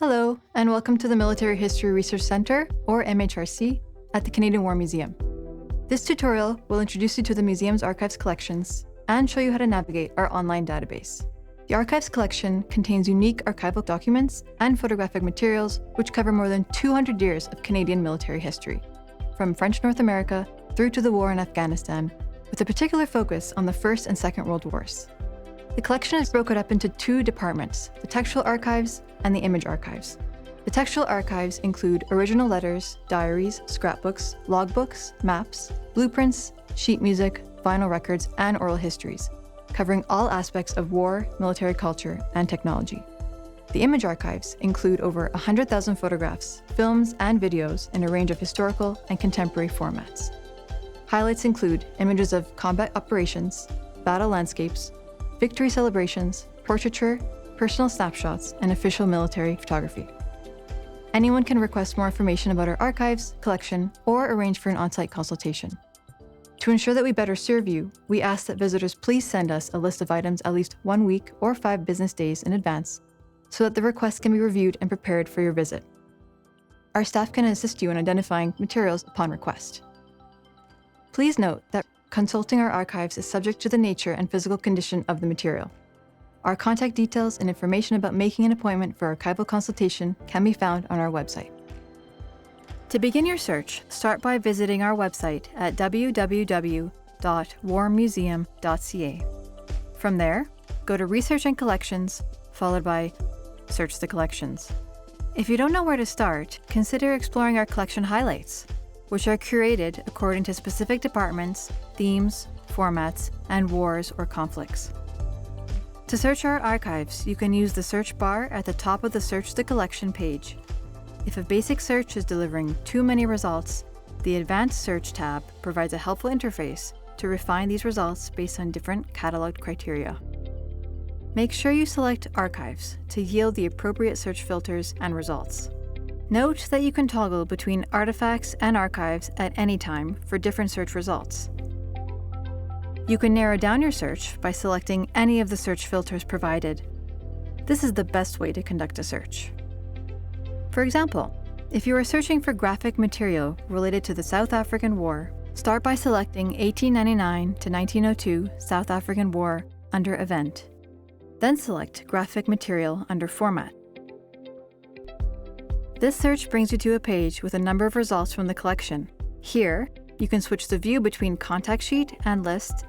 Hello, and welcome to the Military History Research Centre, or MHRC, at the Canadian War Museum. This tutorial will introduce you to the museum's archives collections and show you how to navigate our online database. The archives collection contains unique archival documents and photographic materials which cover more than 200 years of Canadian military history, from French North America through to the war in Afghanistan, with a particular focus on the First and Second World Wars. The collection is broken up into two departments, the textual archives and the image archives. The textual archives include original letters, diaries, scrapbooks, logbooks, maps, blueprints, sheet music, vinyl records, and oral histories, covering all aspects of war, military culture, and technology. The image archives include over 100,000 photographs, films, and videos in a range of historical and contemporary formats. Highlights include images of combat operations, battle landscapes, victory celebrations, portraiture, personal snapshots, and official military photography. Anyone can request more information about our archives, collection, or arrange for an on-site consultation. To ensure that we better serve you, we ask that visitors please send us a list of items at least 1 week or 5 business days in advance so that the request can be reviewed and prepared for your visit. Our staff can assist you in identifying materials upon request. Please note that consulting our archives is subject to the nature and physical condition of the material. Our contact details and information about making an appointment for archival consultation can be found on our website. To begin your search, start by visiting our website at www.warmuseum.ca. From there, go to Research and Collections, followed by Search the Collections. If you don't know where to start, consider exploring our collection highlights, which are curated according to specific departments, themes, formats, and wars or conflicts. To search our archives, you can use the search bar at the top of the Search the Collection page. If a basic search is delivering too many results, the Advanced Search tab provides a helpful interface to refine these results based on different catalogued criteria. Make sure you select Archives to yield the appropriate search filters and results. Note that you can toggle between artifacts and archives at any time for different search results. You can narrow down your search by selecting any of the search filters provided. This is the best way to conduct a search. For example, if you are searching for graphic material related to the South African War, start by selecting 1899 to 1902 South African War under Event. Then select Graphic Material under Format. This search brings you to a page with a number of results from the collection. Here, you can switch the view between Contact Sheet and List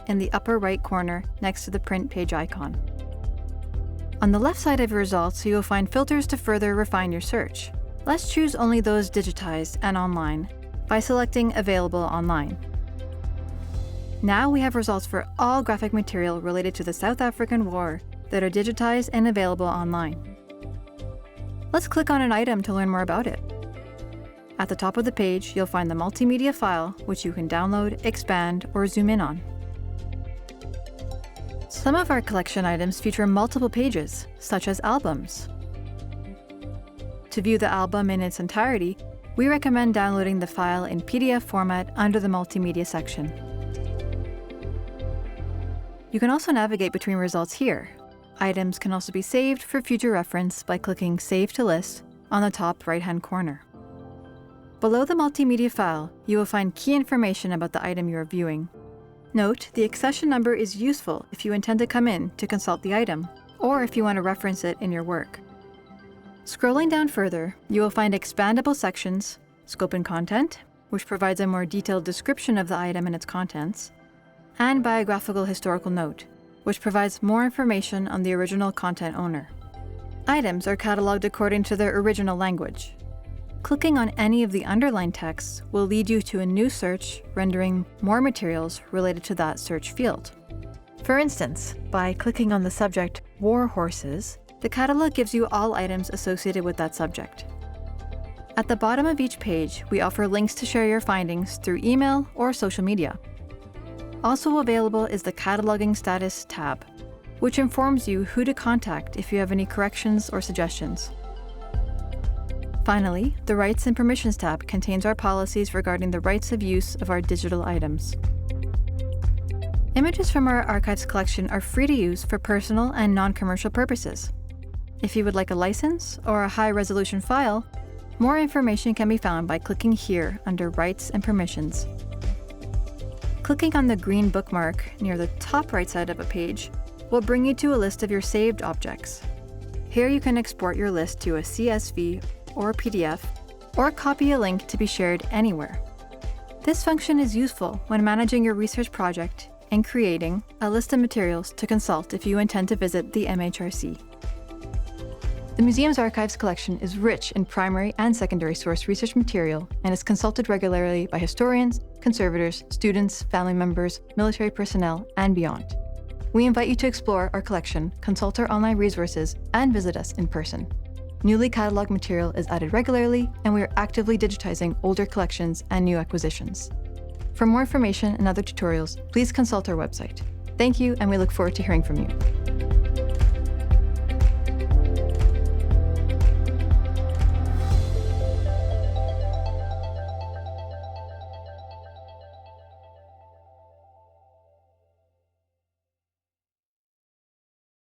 in the upper right corner next to the print page icon. On the left side of your results, you will find filters to further refine your search. Let's choose only those digitized and online by selecting Available Online. Now we have results for all graphic material related to the South African War that are digitized and available online. Let's click on an item to learn more about it. At the top of the page, you'll find the multimedia file, which you can download, expand, or zoom in on. Some of our collection items feature multiple pages, such as albums. To view the album in its entirety, we recommend downloading the file in PDF format under the Multimedia section. You can also navigate between results here. Items can also be saved for future reference by clicking Save to List on the top right-hand corner. Below the multimedia file, you will find key information about the item you are viewing. Note, the accession number is useful if you intend to come in to consult the item, or if you want to reference it in your work. Scrolling down further, you will find expandable sections, Scope and Content, which provides a more detailed description of the item and its contents, and Biographical Historical Note, which provides more information on the original content owner. Items are cataloged according to their original language. Clicking on any of the underlined texts will lead you to a new search, rendering more materials related to that search field. For instance, by clicking on the subject War Horses, the catalog gives you all items associated with that subject. At the bottom of each page, we offer links to share your findings through email or social media. Also available is the Cataloging Status tab, which informs you who to contact if you have any corrections or suggestions. Finally, the Rights and Permissions tab contains our policies regarding the rights of use of our digital items. Images from our archives collection are free to use for personal and non-commercial purposes. If you would like a license or a high-resolution file, more information can be found by clicking here under Rights and Permissions. Clicking on the green bookmark near the top right side of a page will bring you to a list of your saved objects. Here you can export your list to a CSV or PDF, or copy a link to be shared anywhere. This function is useful when managing your research project and creating a list of materials to consult if you intend to visit the MHRC. The museum's archives collection is rich in primary and secondary source research material and is consulted regularly by historians, conservators, students, family members, military personnel, and beyond. We invite you to explore our collection, consult our online resources, and visit us in person. Newly cataloged material is added regularly, and we are actively digitizing older collections and new acquisitions. For more information and other tutorials, please consult our website. Thank you, and we look forward to hearing from you.